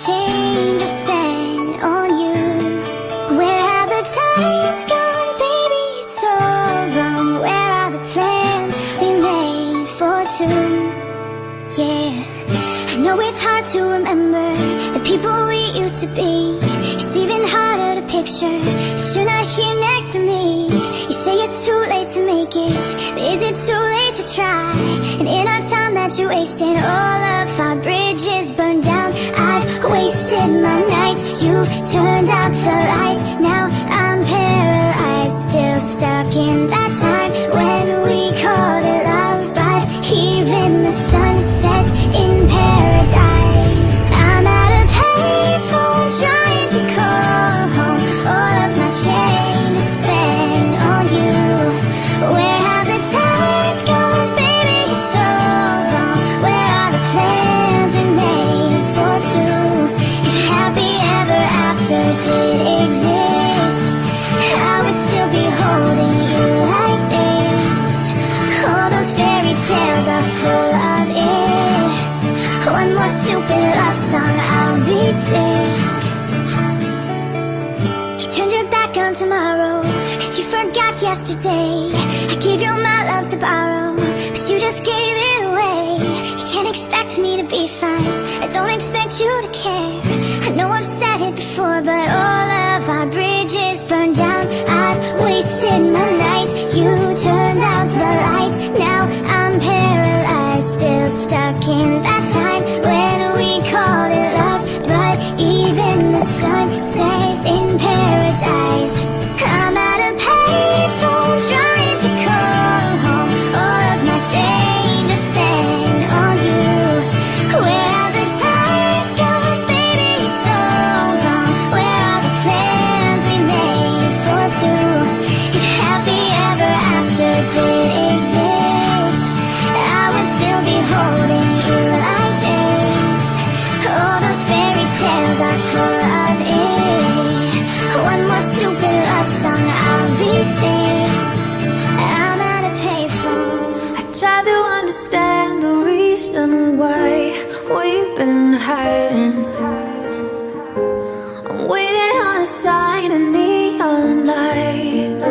change I spent on you. Where have the times gone, baby? It's all wrong. Where are the plans we made for two? Yeah, I know it's hard to remember the people we used to be. It's even harder to picture that you're not here next to me. You say it's too late to make it, but is it too late to try? And in our time that you wasted, all of our bridges burned down. I've wasted my nights, you turned out the lights. Now I'm paralyzed, still stuck in that time when we called it love. But even the sun sets in paradise. I'm at a payphone trying to call home. All of my change is spent on you. Where have the times gone, baby? It's all wrong. Where are the plans we made for two? If happy ever after did exist, I would still be holding you like this. All those fairy tales are full of it. One more stupid love song, I'll be sick. You turned your back on tomorrow, 'cause you forgot yesterday. I gave you my love to borrow, but you just gave it away. You can't expect me to be fine, I don't expect you to care. I know I've said it before, but all of our bridges burned down. I've wasted my nights, you turned out the lights. Now I'm paralyzed, still stuck in that time when we called it love. But even the sun sets in paradise. I'm at a payphone trying to call home. All of my change is spent on you. Where have the times gone, baby? It's all wrong. Where are the plans we made for two? If happy ever after did exist, I would still be holding you like this. All those fairy tales are full of it. One more stupid love song, I'll be sick. I'm at a payphone. I try to understand the reason why we've been hiding. I'm waiting on a sign of neon lights.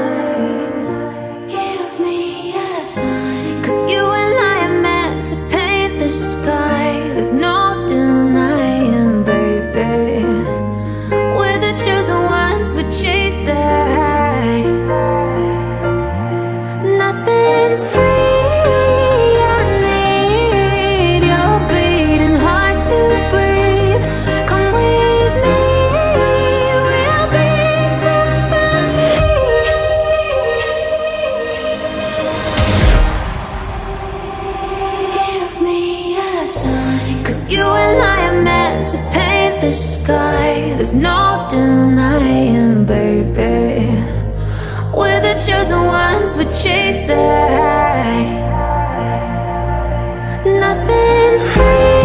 Give me a sign, 'cause you and I are meant to paint the sky. There's no denying, baby. We're the chosen ones, we chase the high. Nothing's free, I need your beating heart to breathe. Come with me, we'll be symphony. Give me a sign, 'cause you and I are meant to paint the sky. There's no denying, baby. We're the chosen ones, we chase the high. Nothing's free.